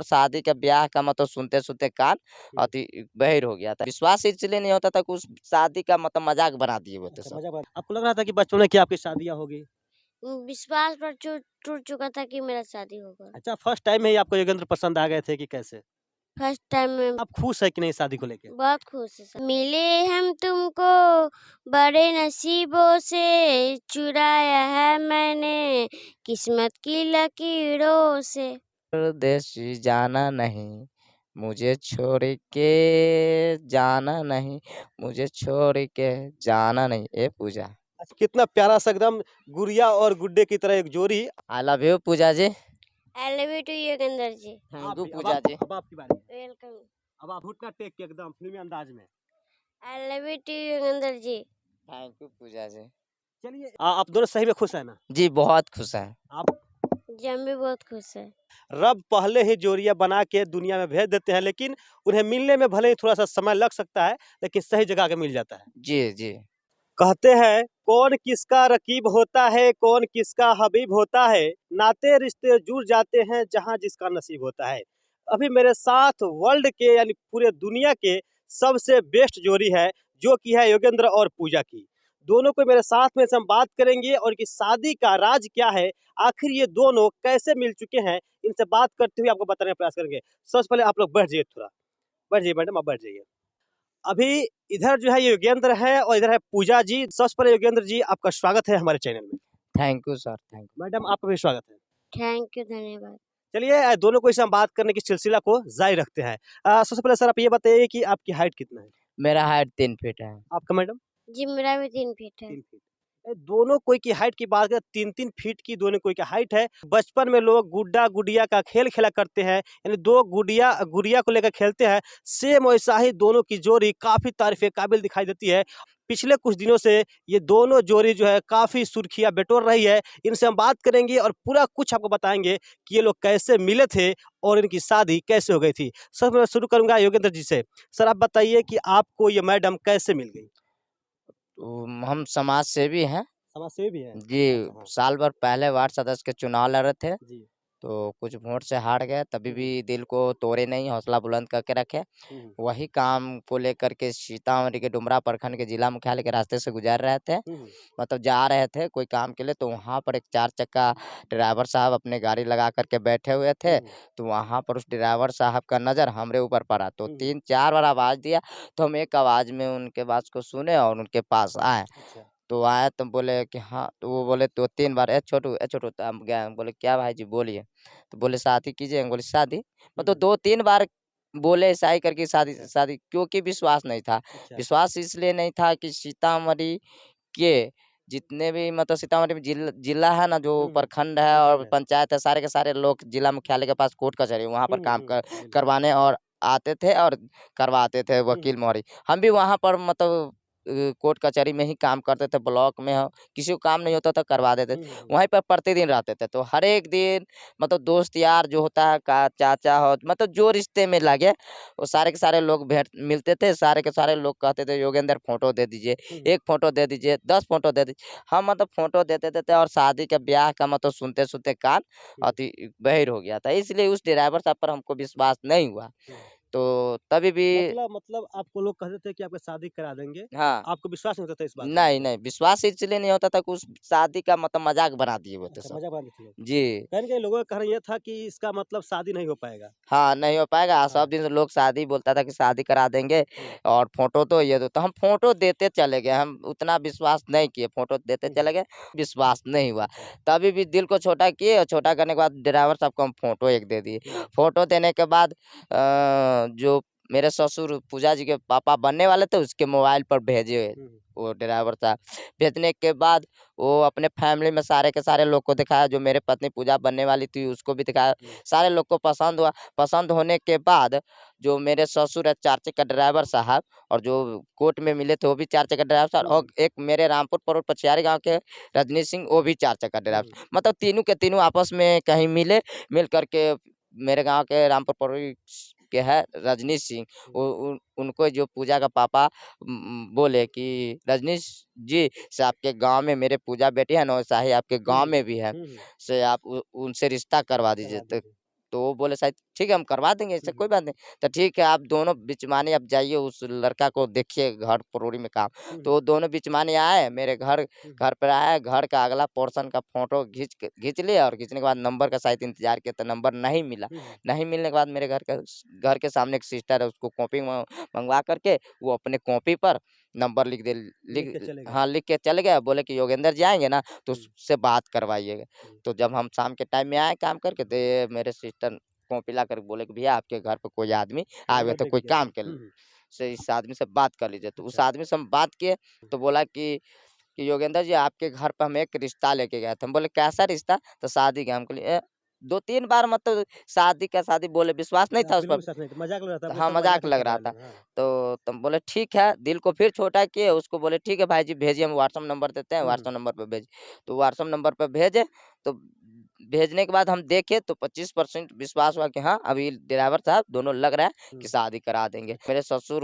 और शादी का ब्याह का मतलब सुनते-सुनते कान अति बहिर हो गया था। विश्वास इसलिए नहीं होता था कि उस शादी का मतलब मज़ाक बना दिए हुए थे अच्छा, सब। मज़ा बना आपको लग रहा था कि बचपन में कि आपकी शादियाँ होगी? विश्वास पर टूट चुका था कि मेरा शादी होगा। अच्छा, फर्स्ट टाइम में ही आपको योगेंद्र पसंद आ गए थे कि कैसे? फर्स्ट टाइम में आप खुश हैं कि नहीं शादी को लेके? बहुत खुश है सर। मिले हम तुमको बड़े नसीबों से, चुराया है मैंने किस्मत की लकीरों से। परदेस जाना नहीं, मुझे छोड़ के जाना नहीं, मुझे छोड़ के जाना नहीं। ए पूजा। अच्छा, कितना प्यारा सा एकदम गुड़िया और गुड्डे की तरह एक जोड़ी। I love you Pooja ji. I love you too Yogendra ji. Thank आप यू भी पूजा जी। अब आपकी बारी है। वेलकम। अब आप घुटना टेक के एकदम फ़िल्मी अंदाज में। I love you too Yogendra ji. Thank you Pooja ji. चलिए आप दोनों सही में खुश हैं ना? जी बहुत खुश हैं। आप जी हम भी बहुत खुश हैं। रब पहले ही जोड़ियाँ बना के दुनिया में भेज देते हैं, लेकिन उन्हें मिलने में भले ही थोड़ा-सा समय लग सकता है, लेकिन सही जगह आके मिल जाता है। जी, जी। कहते हैं कौन किसका रकीब होता है, कौन किसका हबीब होता है, नाते रिश्ते जुड़ जाते हैं जहाँ जिसका नसीब होता है। अभी मेरे साथ वर्ल्ड के यानी पूरे दुनिया के सबसे बेस्ट जोड़ी है, जो कि है योगेंद्र और पूजा की। दोनों को मेरे साथ में से हम बात करेंगे और इनकी शादी का राज क्या है, आखिर ये दोनों कैसे मिल चुके हैं, इनसे बात करते हुए आपको बताने का प्रयास करेंगे। सबसे पहले आप लोग बैठ जाइए थोड़ा, बैठ जाइए मैडम, आप बैठ जाइए। अभी इधर जो है ये योगेंद्र है और इधर है पूजा जी। सबसे पहले योगेंद्र जी आपका स्वागत है हमारे चैनल में। Thank you sir, thank you. Madam आपका भी स्वागत है। थैंक यू, धन्यवाद। चलिए दोनों को इसे हम बात करने की सिलसिला को जारी रखते हैं। सबसे पहले सर आप ये बताइए कि आपकी हाइट कितना है? मेरा हाइट 3 फीट है। आपका मैडम? जी मेरा भी 3 फीट है। 3 फीट। दोनों कोई की हाइट की बात करें 3-3 फीट की दोनों कोई की हाइट है। बचपन में लोग गुड्डा-गुड़िया का खेल खेला करते हैं, यानी 2 गुड़िया गुड़िया को लेकर खेलते हैं। सेम वैसा ही दोनों की जोड़ी काफ़ी तारीफ़ के काबिल दिखाई देती है। पिछले कुछ दिनों से ये दोनों जोड़ी जो है काफ़ी सुर्खियाँ बटोर रही है। इनसे हम बात करेंगे और पूरा कुछ आपको बताएँगे कि ये लोग कैसे मिले थे और इनकी शादी कैसे हो गई थी। सबसे मैं शुरू करूँगा योगेंद्र जी से। सर आप बताइए कि आपको ये मैडम कैसे मिल गई? तो हम समाज सेवी हैं। समाज सेवी भी है? जी, अच्छा, हाँ। साल भर पहले वार्ड सदस्य के चुनाव लड़े थे, जी। तो कुछ वोट से हार गए, तभी हुँ, भी दिल को तोड़े नहीं, हौसला बुलंद करके रखे। हुँ, वही काम को लेकर के सीतामढ़ी के डुमरा प्रखंड के जिला मुख्यालय के रास्ते से गुजर रहे थे। हुँ, हुँ, मतलब जा रहे थे कोई काम के लिए, तो वहाँ पर एक 4 चक्का ड्राइवर साहब अपने गाड़ी लगा कर के बैठे हुए थे। हुँ, तो वहाँ पर उस ड्राइवर साहब का नज़र हमरे ऊपर पड़ा, तो हुँ, 3-4 बार आवाज़ दिया, तो हम एक आवाज़ में उनके बात को सुने और उनके पास आए। अच्छा। तो आए तो बोले कि हाँ, तो वो बोले 2-3 बार, ए छोटू, तो हम गए, हम बोले क्या भाई जी बोलिए? तो बोले शादी कीजिए, हम बोले शादी? हुँ, मतलब 2-3 बार बोले ऐसा ही करके शादी अच्छा, शादी, क्योंकि विश्वास नहीं था। अच्छा। विश्वास इसलिए नहीं था कि सीतामढ़ी के जितने भी मतलब सीतामढ़ी में जिला है ना, जो हुँ, हुँ, प्रखंड है प्रखंड और है। पंचायत है, सारे के सारे लोग जिला मुख्यालय के पास कोर्ट कचहरी, वहाँ पर काम बिल्कुल। करवाने और आते थे और करवाते थे हुँ, वकील मोहरी। हम भी वहाँ पर मतलब कोर्ट कचहरी में ही काम करते थे, ब्लॉक में हो, किसी को काम नहीं होता था करवा देते थे। हुँ, हुँ, वहीं पर प्रतिदिन रहते थे, तो हर एक दिन मतलब दोस्त यार जो होता है का चाचा हो, मतलब जो रिश्ते में लगे, वो सारे के सारे लोग भेंट मिलते थे। सारे के सारे लोग कहते थे योगेंद्र फ़ोटो दे दीजिए, हुँ, 1 फ़ोटो दे दीजिए, 10 फ़ोटो दे दीजिए। हम मतलब फ़ोटो दे देते थे और शादी का ब्याह का मतलब सुनते-सुनते कान हुँ, अति बहिर हो गया था। इसलिए उस ड्राइवर साहब पर हमको विश्वास नहीं हुआ। हुँ। तो तभी भी मतलब आपको लोग कहते थे कि आपकी शादी करा देंगे, हाँ। आपको विश्वास नहीं होता था इस बात का नहीं, मतलब? नहीं, विश्वास इसलिए नहीं होता था कि उस शादी का मतलब मज़ाक बना दिए हुए थे अच्छा, सब। मज़ाक बना देते लोग। जी। कहीं न कहीं लोगों का कहना ये था कि इसका मतलब शादी नहीं हो पाएगा। हाँ, नहीं हो पाएगा। सब हाँ। दिन से लोग शादी बोलता था कि शादी करा देंगे हुँ, और फ़ोटो तो ये दो, तो हम फ़ोटो देते चले गए। हम उतना विश्वास नहीं किए, फ़ोटो देते हुँ, चले गए, विश्वास नहीं हुआ। अच्छा। तभी भी दिल को छोटा किए और छोटा करने के बाद ड्राइवर साहब को हम फ़ोटो एक दे दिए। हुँ, फ़ोटो देने के बाद जो मेरे ससुर पूजा जी के पापा बनने वाले थे, उसके मोबाइल पर भेजे हुँ, वो ड्राइवर साहब। भेजने के बाद वो अपने फैमिली में सारे के सारे लोग को दिखाया, जो मेरे पत्नी पूजा बनने वाली थी उसको भी दिखाया। हुँ, सारे लोग को पसंद हुआ। पसंद होने के बाद जो मेरे ससुर है 4 चक्का ड्राइवर साहब, और जो कोर्ट में मिले थे वो भी 4 चक्का ड्राइवर साहब, हुँ, और हुँ, एक मेरे रामपुर परोर पछियारी गाँव के रजनी सिंह, वो भी 4 चक्का ड्राइवर हुँ, साहब। मतलब तीनों के तीनों आपस में कहीं मिले, मिल कर के मेरे गाँव के रामपुर परोरी के है रजनी सिंह, हुँ, वो उनको जो पूजा का पापा बोले कि रजनीश जी से आपके गाँव में मेरे पूजा बेटी है ना, वैसा ही आपके हुँ, गाँव हुँ, में भी है, हुँ, हुँ, से आप उनसे रिश्ता करवा दीजिए। करवा तो दीजिए। तो वो बोले शायद ठीक है हम करवा देंगे, ऐसा कोई बात नहीं। तो ठीक है आप दोनों बिचमाने अब जाइए उस लड़का को देखिए घर परोरी में काम। तो वो दोनों बिचमाने आए मेरे घर घर पर आए, घर का अगला पोर्शन का फोटो खींच लिया और खींचने के बाद नंबर का शायद इंतजार किया तो नंबर नहीं मिला। नहीं मिलने के बाद मेरे घर के सामने एक सिस्टर है उसको कॉपी मंगवा करके वो अपने कॉपी पर नंबर लिख दे लिख के चले गए। हाँ लिख के चले गए, बोले कि योगेंद्र जी आएंगे ना तो उससे बात करवाइएगा। तो जब हम शाम के टाइम में आए काम करके तो ये मेरे सिस्टर कॉपी ला कर बोले कि भैया आपके घर पे कोई आदमी आ गया नंबर तो लेके कोई गया काम था। के से इस आदमी से बात कर लीजिए। तो उस आदमी से हम बात किए तो बोला कि योगेंद्र जी आपके घर पे हम एक रिश्ता लेके गए थे। हम बोले कैसा रिश्ता? तो शादी का। हम बोले 2-3 बार मतलब शादी का शादी बोले, विश्वास नहीं था उस बिल्कुल पर। विश्वास नहीं था, मज़ाक लग रहा था, आपको हाँ, सब मज़ाक मज़ाक में लग कर रहा रहा था। है लोग। हाँ। तो तुम बोले ठीक है, दिल को फिर छोटा किए, उसको बोले ठीक है भाई जी भेजिए, हम व्हाट्सएप नंबर देते हैं, व्हाट्सएप नंबर पे भेज। तो व्हाट्सएप नंबर पे भेजे, तो भेजने के बाद हम देखे तो 25% विश्वास हुआ कि हाँ, अभी ड्राइवर साहब दोनों लग रहा है कि शादी करा देंगे। मेरे ससुर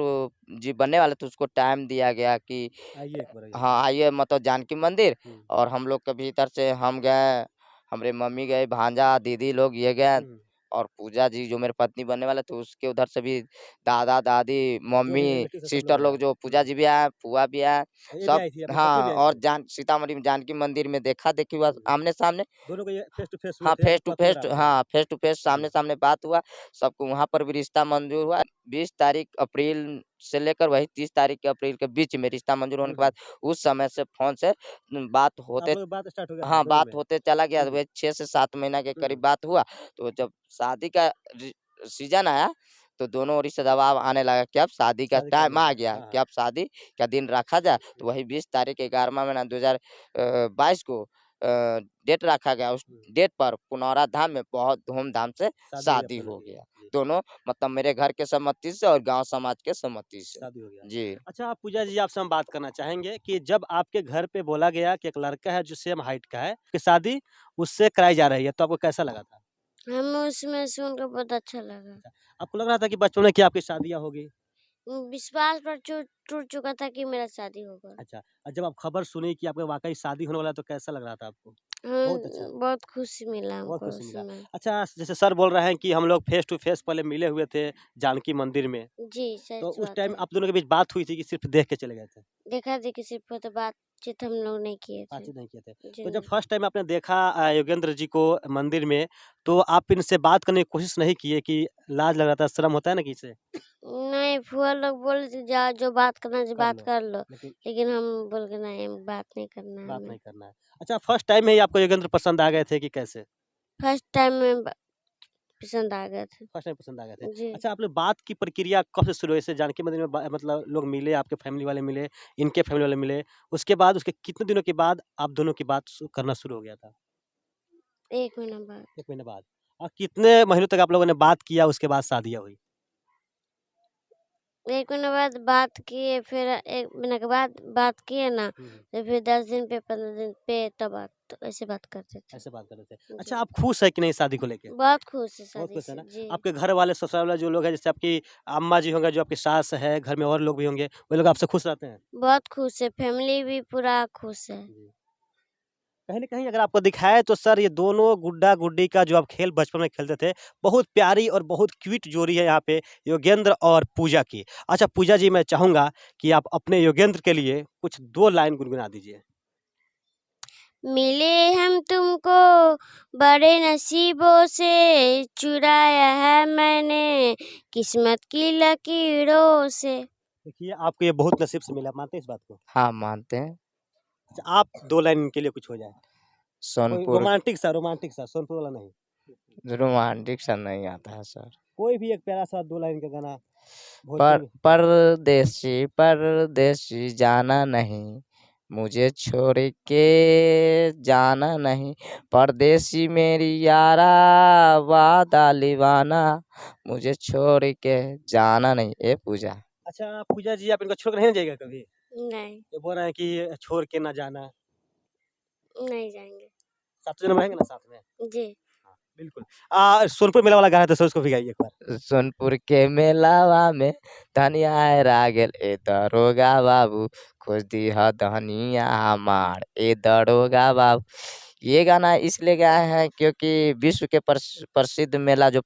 जी बनने वाले थे, उसको टाइम दिया गया कि आइए एक बार आइए। हाँ, आइए मतलब जानकी मंदिर। हुँ। और हम लोग के भीतर से हम गए, हमारे मम्मी गए, भांजा, दीदी लोग ये गए और पूजा जी जो मेरे पत्नी बनने वाले थे उसके उधर से भी दादा-दादी, जो भी मम्मी, रिलेटिव है सब सिस्टर लोग लोग आए। जो पूजा जी भी आए, फूआ भी आए, ये भी सब आई थी, आपकी पत्नी भी हाँ आई और थी? सीतामढ़ी में जानकी मंदिर में देखा-देखी हुआ हुँ। आमने-सामने। दोनों के ये फेस टू फेस हुए हाँ, थे, आपको पूरा क्लियर आता है। हाँ, फेस टू फेस सामने-सामने बात हुआ, सबको वहाँ पर भी रिश्ता मंजूर हुआ। 20 तारीख अप्रैल से लेकर वही 30 तारीख के अप्रैल के बीच में रिश्ता मंजूर होने के बाद उस समय से फ़ोन से बात आप होते लोग बात स्टार्ट हो गया था हाँ, दोनों बात में? होते चला गया तो वही 6 से 7 महीना के करीब बात हुआ। तो जब शादी का रि सीज़न आया, तो दोनों ओर से दबाव आने लगा कि अब शादी का शादी टाइम करनी आ है। गया, हाँ, कि हाँ। अब शादी का दिन रखा जाए। तो वही 20 तारीख 11वाँ महीना 2022 को डेट रखा गया। उस डेट पर पुनौरा धाम में बहुत धूम-धाम से शादी हो गया शादी आप दोनों हो की। गया। जी, दोनों मतलब मेरे घर के सहमति से और गाँव समाज के सहमति से। शादी हो गया। जी। अच्छा पूजा जी आपसे हम बात करना चाहेंगे कि जब आपके घर पे बोला गया कि एक लड़का है जो सेम हाइट का है, कि शादी उससे कराई जा रही है, तो आपको कैसा लगा था? हमें उसमें सुनकर बहुत अच्छा लगा। अच्छा, आपको लग रहा था कि बचपन में कि आपकी शादियाँ होगी? विश्वास पर टूट चुका था कि मेरा शादी होगा। अच्छा, और जब आप खबर सुनी कि आपका वाक़ई शादी होने वाला है, तो कैसा लग रहा था आपको? बहुत अच्छा। बहुत खुशी मिला बहुत हमको खुशी उस मिला। समय। अच्छा जैसे सर बोल रहे हैं कि हम लोग फेस टू फेस पहले मिले हुए थे जानकी मंदिर में, जी, तो सच उस बात टाइम है। आप दोनों के बीच बात हुई थी कि सिर्फ़ देख के चले गए थे? देखा-देखी सिर्फ़ तो बातचीत हम लोग नहीं किए थे। बातचीत नहीं किए थे। जी तो जब नहीं। फर्स्ट टाइम आपने देखा योगेंद्र जी को मंदिर में, तो आप इनसे बात करने की कोशिश नहीं किए कि लाज लग रहा था, शर्म होता है ना किसी से? नहीं, फूआ लोग बोले थे जा जो बात करना है जो कर बात लो, कर लो। लेकिन लेकिन हम बोल के नहीं बात नहीं करना है बात हमें। नहीं करना है। अच्छा फर्स्ट टाइम में ही आपको योगेंद्र पसंद आ गए थे कि कैसे? फर्स्ट टाइम में पसंद आ गए थे। फर्स्ट टाइम पसंद आ गए थे। जी। अच्छा आप लोग बात की प्रक्रिया कब से शुरू हुई? जैसे जानकी मंदिर में मतलब लोग मिले, आपके फैमिली वाले मिले, इनके फैमिली वाले मिले, उसके बाद उसके कितने दिनों के बाद आप दोनों की बात करना शुरू हो गया था? 1 महीना बाद। 1 महीने बाद। और कितने महीनों तक आप लोगों ने बात किया उसके बाद शादियाँ हुई? 1 महीने बाद बात किए, फिर 1 महीने के बाद बात किए ना, तो फिर 10 दिन पे 15 दिन पे तब बात तो ऐसे बात करते थे। ऐसे बात कर रहे थे। जी। अच्छा आप खुश हैं कि नहीं शादी को लेके? बहुत खुश है बहुत शादी खुश है से। ना? जी। आपके घर वाले ससुराल वाले जो लोग हैं जैसे आपकी अम्मा जी होंगे, जो आपकी सास है, घर में और लोग भी होंगे, वो लोग आपसे खुश रहते हैं? बहुत खुश है, फैमिली भी पूरा खुश है। जी। कहीं न कहीं अगर आपको दिखाए तो सर ये दोनों गुड्डा-गुड्डी का जो आप खेल बचपन में खेलते थे, बहुत प्यारी और बहुत क्यूट जोड़ी है यहाँ पे योगेंद्र और पूजा की। अच्छा पूजा जी मैं चाहूँगा कि आप अपने योगेंद्र के लिए कुछ 2 लाइन गुनगुना दीजिए। मिले हम तुमको बड़े नसीबों से, चुराया है मैंने किस्मत की लकीरों से। देखिए आपको ये बहुत नसीब से मिला, मानते हैं इस बात को? हाँ, मानते हैं। अच्छा आप 2 लाइन इनके लिए कुछ हो जाए। कोई सोनपुर रोमांटिक सा सोनपुर वाला नहीं। रोमांटिक सा नहीं आता है सर। कोई भी एक प्यारा-सा 2 लाइन का गाना भोजपुरी में। परदेसी परदेसी जाना नहीं, मुझे छोड़ के जाना नहीं, परदेसी मेरी यारा वादा निभाना, मुझे छोड़ के जाना नहीं। ए पूजा। अच्छा पूजा जी आप इनको छोड़ के नहीं जाइएगा कभी? नहीं, ये बोल रहे हैं कि छोड़ के ना जाना, नहीं जाएँगे। सातों जन्म रहेंगे ना साथ में? जी। हाँ, बिल्कुल। सोनपुर मेला वाला गाना है तो सर उसको भी गाइए एक बार। सोनपुर के मेलावा में धनिया हेरा गेल ए दरोगा बाबू, खोज दीह धनिया हमार ए दरोगा बाबू। ये गाना इसलिए गाए हैं क्योंकि विश्व के प्रसिद्ध मेला जो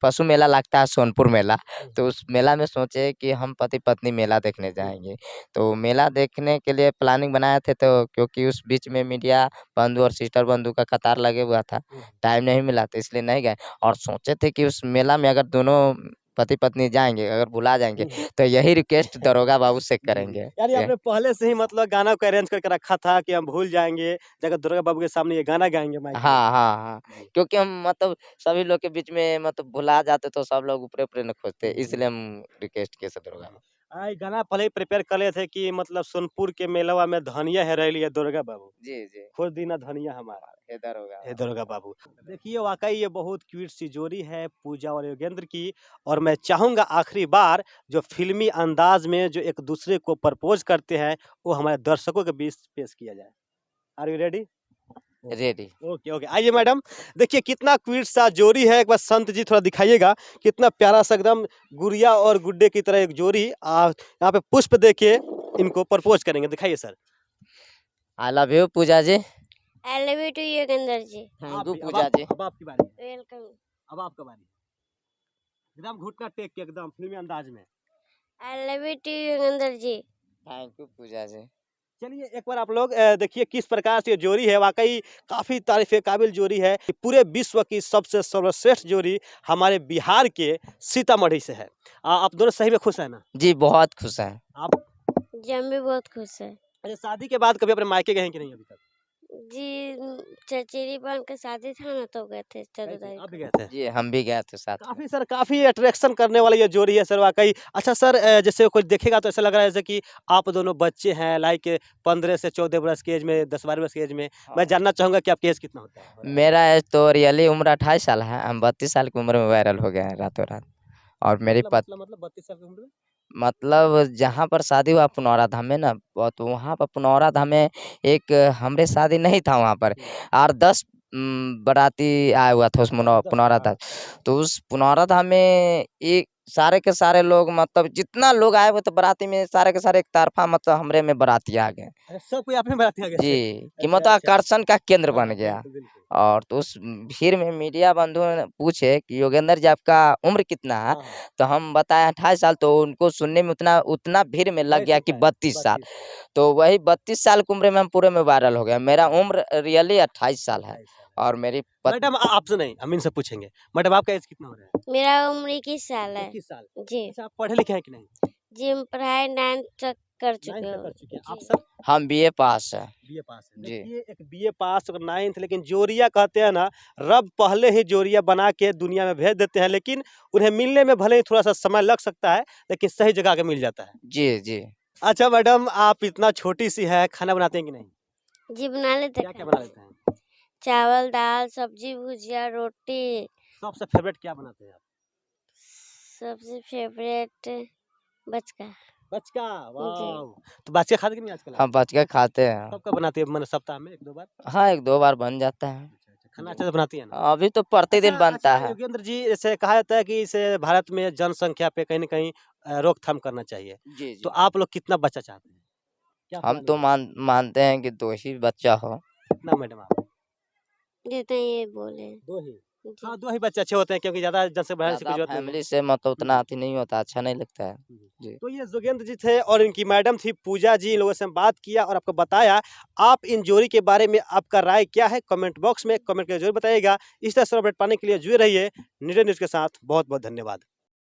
पशु मेला लगता है सोनपुर मेला। तो उस मेला में सोचे कि हम पति पत्नी मेला देखने जाएंगे। तो मेला देखने के लिए प्लानिंग बनाए थे, तो क्योंकि उस बीच में मीडिया बंधु और सिस्टर बंधु का कतार लगे हुआ था, टाइम नहीं मिला, तो इसलिए नहीं गए। और सोचे थे कि उस मेला में अगर दोनों पति पत्नी जाएंगे, अगर बुला जाएंगे, तो यही रिक्वेस्ट दरोगा बाबू से करेंगे। यानी आपने पहले से ही मतलब गाना को अरेंज करके रखा था कि हम भूल जाएंगे जगह दुर्गा बाबू के सामने ये गाना गाएंगे माइक में। हाँ, हाँ, हाँ। क्योंकि हम मतलब सभी लोग के बीच में मतलब भुला जाते, तो सब लोग ऊपरे-ऊपरे न खोजते, इसलिए हम रिक्वेस्ट किए से दरोगा। ये गाना पहले ही प्रिपेयर कर लिए थे कि मतलब सोनपुर के मेलवा में धनिया है रही है दुर्गा बाबू, जी, जी। खोज दीना धनिया हमारा हे दरोगा। हे दुर्गा बाबू। देखिए वाकई ये बहुत क्यूट सी जोड़ी है पूजा और योगेंद्र की। और मैं चाहूँगा आखिरी बार जो फिल्मी अंदाज में जो एक दूसरे को प्रपोज करते हैं वो हमारे दर्शकों के बीच पेश किया जाए। Are you ready? Ready. Okay okay, आइए मैडम। देखिए कितना क्यूट सा जोड़ी है, एक बार संत जी थोड़ा दिखाइएगा। कितना प्यारा सा एकदम गुड़िया और गुड्डे की तरह एक जोड़ी। यहाँ पे पुष्प देके इनको प्रपोज करेंगे, दिखाइए sir. I love you Pooja ji. I love you too Yogendra ji. Thank you अब पूजा जी। अब आपकी बारी है। वेलकम। अब आपका बारी है। एकदम घुटना टेक के एकदम फिल्मी अंदाज में। I love you too Yogendra ji. Thank you Pooja ji. चलिए एक बार आप लोग देखिए किस प्रकार से ये जोड़ी है, वाकई काफ़ी तारीफ़ काबिल जोड़ी है। पूरे विश्व की सबसे सर्वश्रेष्ठ जोड़ी हमारे बिहार के सीतामढ़ी से है। आप दोनों सही में खुश हैं ना? जी, बहुत खुश हैं। आप जी हम भी बहुत खुश हैं। अच्छा, शादी के बाद कभी अपने मायके गए हैं कि नहीं अभी तक? जी चचेरी बहन का शादी था ना, तो गए थे 14 गए थे, तारीख आप भी को। गए थे? जी, हम भी गए थे साथ में। काफ़ी सर काफ़ी अट्रैक्शन करने वाली ये जोड़ी है सर वाकई। अच्छा सर, जैसे कोई देखेगा तो ऐसा लग रहा है जैसे कि आप दोनों बच्चे हैं, लाइक 15 से 14 वर्ष की एज में, 10-12 वर्ष की एज में। मैं जानना चाहूँगा कि आपकी एज कितना होता है? मेरा एज तो रियली उम्र 28 साल है। हम 32 साल की उम्र में वायरल हो गए हैं रातों रात। और मेरी मतलब 32 साल की उम्र में? मतलब जहाँ पर शादी हुआ पुनौरा धाम में ना, तो वहाँ पर पुनौरा धाम में एक हमरे शादी नहीं था वहाँ पर, और 10 बाराती आया हुआ था उस 10 पुनौरा धाम। तो उस पुनौरा धाम में एक सारे के सारे लोग, मतलब जितना लोग आए हुए थे बाराती में, सारे के सारे एक तरफा मतलब हमरे में बाराती आ गए। अच्छा, सब कोई आप में बाराती आ गए थे? जी, कि अच्छा, मतलब अच्छा। आकर्षण का केंद्र हाँ, बन गया। बिल्कुल, बिल्कुल। और तो उस भीड़ में मीडिया बंधु ने पूछे कि योगेंद्र जी आपका उम्र कितना है? हाँ, हाँ। तो हम बताए 28 साल, तो उनको सुनने में उतना उतना भीड़ में लग बैठ गया कि चुका है, 32 साल। 32 साल। तो वही 32 साल की उम्र में हम पूरे में वायरल हो गए। मेरा उम्र रियली 28 साल है। 28 साल है। और मेरी पत मैडम आपसे नहीं, हम इनसे पूछेंगे। मैडम आपका एज कितना हो रहा है? मेरा उम्र 21 साल है। 21 साल। जी अच्छा, आप पढ़े लिखे हैं कि नहीं? जी हम पढ़ाई 9th तक कर 9th चुके तक हो। कर चुके हैं। आप जी। सर? हम बीए पास है। बीए पास है। जी। देखिए एक बीए पास और 9th, लेकिन जोरिया कहते हैं ना, रब पहले ही जोरिया बना के दुनिया में भेज देते हैं, लेकिन उन्हें मिलने में भले ही थोड़ा-सा समय लग सकता है, लेकिन सही जगह आके मिल जाता है। जी, जी। अच्छा मैडम, आप इतना छोटी सी है, खाना बनाते हैं कि नहीं? जी बना लेते क्या-क्या हैं। बना लेते हैं? चावल, दाल, सब्जी, भुजिया, रोटी। सबसे फेवरेट क्या बनाते हैं आप? सबसे फेवरेट बचका। बचका, जी। वाव! तो बचका खाते कि नहीं आजकल आप? हम बच के खाते हैं। कब-कब बनाती है, माने सप्ताह में 1-2 बार? हाँ, 1-2 बार बन जाता है। अच्छा, अच्छा। खाना जी। अच्छे से बनाती हैं ना? अभी तो प्रतिदिन बनता है। योगेंद्र जी, जैसे कहा जाता है कि इसे भारत में जनसंख्या पे कहीं न कहीं रोकथाम करना चाहिए। जी, तो जी। आप लोग कितना बच्चा चाहते हैं? क्या हम प्लानिंग तो है? मानते हैं कि 2 ही बच्चा हो। कितना मैडम आप? जितना ये बोले। 2 ही? जी। हाँ, 2 ही बच्चे अच्छे होते हैं क्योंकि ज़्यादा जनसंख्या बढ़ाने की ज़्यादा कोई ज़रूरत नहीं है। फैमिली से मतलब उतना हुँ। अथी नहीं होता, अच्छा नहीं लगता है। हुँ। जी। तो ये जोगेंद्र जी थे और इनकी मैडम थी पूजा जी। इन लोगों से हम बात किया और आपको बताया। आप इन जोड़ी के बारे में आपका राय क्या है? कमेंट बॉक्स में कमेंट करके ज़रूर बताइएगा। इस तरह से अपडेट पाने के लिए जुड़े रहिए निडर न्यूज़ के साथ। बहुत-बहुत धन्यवाद।